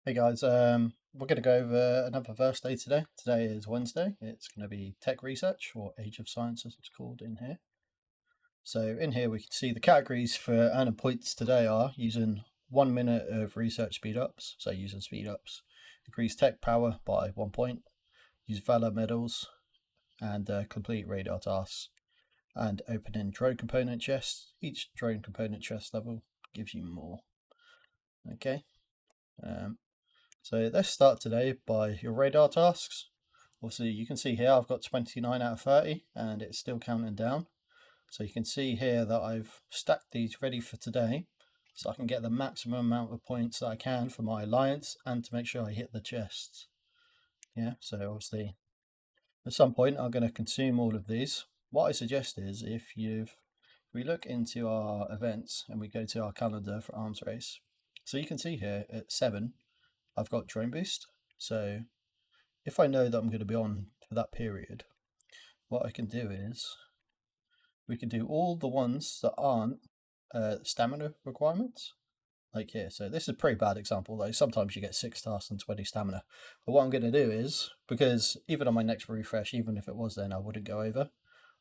Hey guys, we're going to go over another verse day today. Today is Wednesday. It's going to be Tech Research, or Age of Science as it's called in here. So in here we can see the categories for earning points today are using 1 minute of research speedups, so using speedups, increase tech power by 1 point, use Valor medals, and complete radar tasks, and opening drone component chests. Each drone component chest level gives you more. Okay. So let's start today by your radar tasks. Obviously you can see here I've got 29 out of 30 and it's still counting down. So you can see here that I've stacked these ready for today so I can get the maximum amount of points that I can for my alliance and to make sure I hit the chests. Yeah, so obviously at some point I'm going to consume all of these. What I suggest is if we look into our events and we go to our calendar for arms race, so you can see here at 7 I've got drone boost. So if I know that I'm going to be on for that period, what I can do is we can do all the ones that aren't stamina requirements, like here. So this is a pretty bad example though. Sometimes you get 6 tasks and 20 stamina. But what I'm going to do is, because even on my next refresh, even if it was then, I wouldn't go over.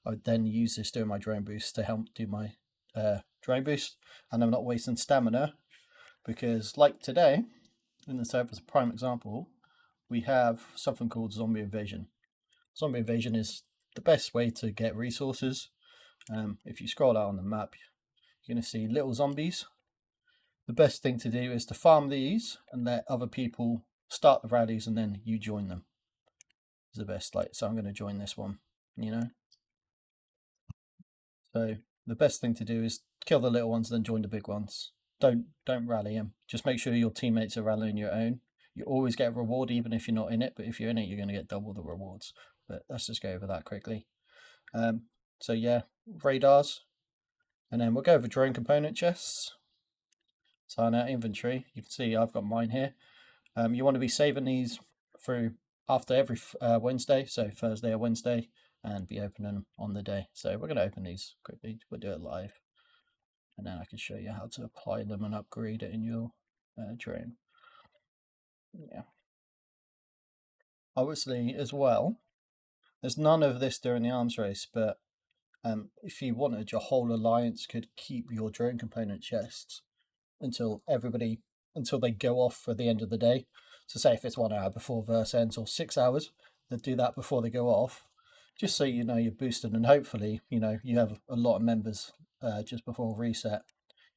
I would then use this during my drone boost to help do my drone boost, and I'm not wasting stamina because, like today, in the server as a prime example, we have something called zombie invasion. Zombie invasion is the best way to get resources. If you scroll out on the map, you're going to see little zombies. The best thing to do is to farm these and let other people start the rallies and then you join them. Is the best. So I'm going to join this one, So the best thing to do is kill the little ones, then join the big ones. Don't rally them. Just make sure your teammates are rallying your own. You always get a reward even if you're not in it, but if you're in it, you're going to get double the rewards. But let's just go over that quickly. So yeah, radars, and then we'll go over drone component chests. So in our inventory, you can see I've got mine here. You want to be saving these through after every Wednesday, so Thursday or Wednesday, and be opening them on the day. So we're going to open these quickly. We'll do it live, and then I can show you how to apply them and upgrade it in your drone. Yeah. Obviously, as well, there's none of this during the arms race, but if you wanted, your whole alliance could keep your drone component chests until they go off for the end of the day. So say if it's 1 hour before verse ends or 6 hours, they do that before they go off, just so you know you're boosted, and hopefully you have a lot of members just before reset,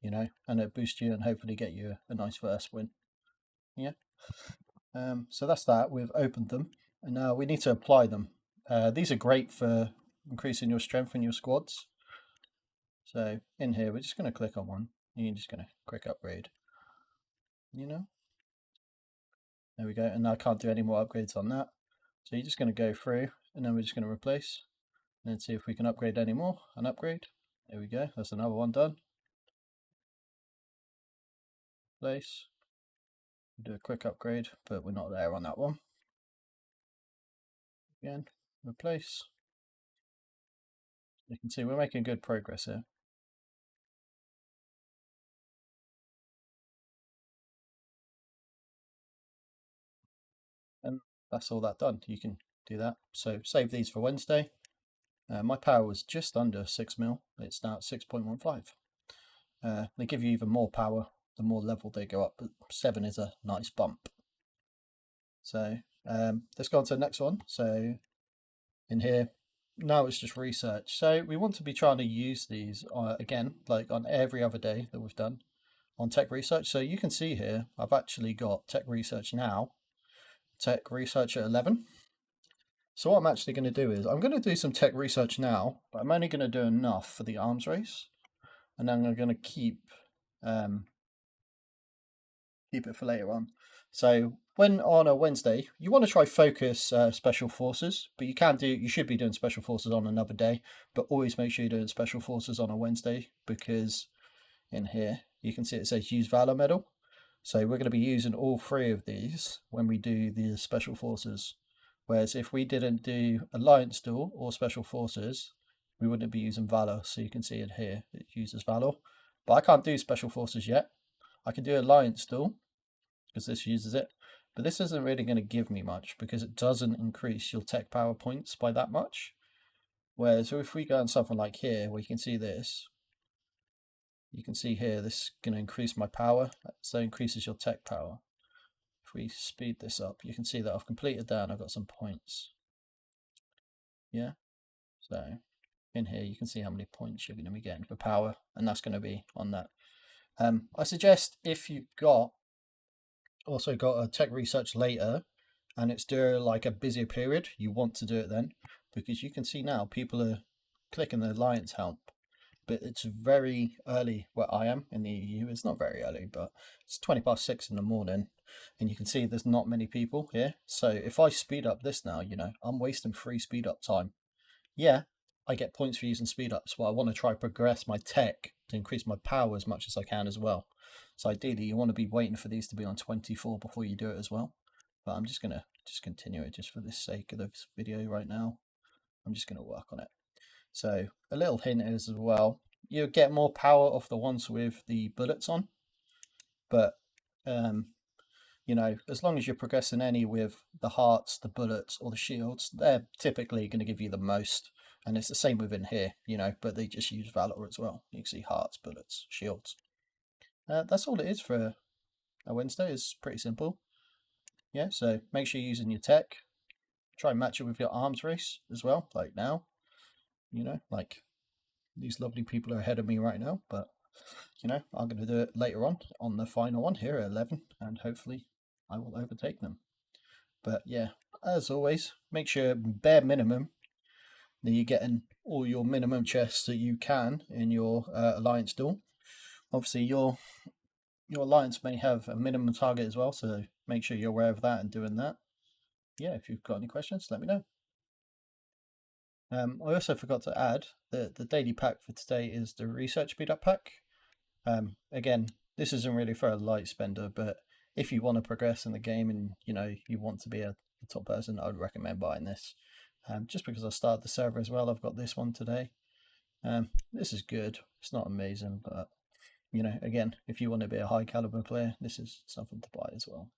and it boosts you and hopefully get you a nice first win. Yeah. So that's that. We've opened them, and now we need to apply them. These are great for increasing your strength in your squads. So in here, we're just going to click on one. You're just going to quick upgrade. There we go. And I can't do any more upgrades on that. So you're just going to go through, and then we're just going to replace, and then see if we can upgrade any more. And upgrade. There we go. That's another one done. Place. Do a quick upgrade, but we're not there on that one. Again, replace. You can see we're making good progress here. And that's all that done. You can do that. So save these for Wednesday. My power was just under 6 mil. It's now at 6.15. They give you even more power the more level they go up, but 7 is a nice bump. So let's go on to the next one. So in here, now it's just research. So we want to be trying to use these again, like on every other day that we've done on tech research. So you can see here, I've actually got tech research now, tech research at 11. So what I'm actually going to do is I'm going to do some tech research now, but I'm only going to do enough for the arms race, and then I'm going to keep it for later on. So when on a Wednesday, you want to try focus special forces, but you should be doing special forces on another day, but always make sure you're doing special forces on a Wednesday, because in here you can see it says use Valor medal. So we're going to be using all 3 of these when we do the special forces. Whereas if we didn't do Alliance Duel or Special Forces, we wouldn't be using Valor. So you can see it here, it uses Valor. But I can't do Special Forces yet. I can do Alliance Duel, because this uses it. But this isn't really going to give me much because it doesn't increase your tech power points by that much. Whereas if we go on something like here, where you can see this, you can see here, this is going to increase my power. So it increases your tech power. If we speed this up, you can see that I've completed that and I've got some points. Yeah. So in here, you can see how many points you're going to be getting for power, and that's going to be on that. I suggest if you've also got a tech research later and it's during like a busier period, you want to do it then, because you can see now people are clicking the alliance help, but it's very early where I am in the EU. It's not very early, but it's 6:20 in the morning, and you can see there's not many people here. So if I speed up this now, you know, I'm wasting free speed up time. Yeah, I get points for using speed ups, but I want to try progress my tech to increase my power as much as I can as well. So ideally, you want to be waiting for these to be on 24 before you do it as well. But I'm just going to continue it just for the sake of this video right now. I'm just going to work on it. So a little hint is as well, you get more power off the ones with the bullets on. But, you know, as long as you're progressing any with the hearts, the bullets, or the shields, they're typically going to give you the most. And it's the same within here, you know, but they just use Valor as well. You can see hearts, bullets, shields. That's all it is for a Wednesday. It's pretty simple. Yeah, so make sure you're using your tech. Try and match it with your arms race as well, like now. You know, like these lovely people are ahead of me right now, but, you know, I'm going to do it later on the final one here at 11, and hopefully I will overtake them. But yeah, as always, make sure bare minimum that you're getting all your minimum chests that you can in your alliance duel. Obviously, your alliance may have a minimum target as well, so make sure you're aware of that and doing that. Yeah, if you've got any questions, let me know. I also forgot to add that the daily pack for today is the research speed up pack. Again, this isn't really for a light spender, but if you want to progress in the game and you know you want to be a top person, I would recommend buying this. Just because I started the server as well, I've got this one today. This is good. It's not amazing, but you know, again, if you want to be a high caliber player, this is something to buy as well.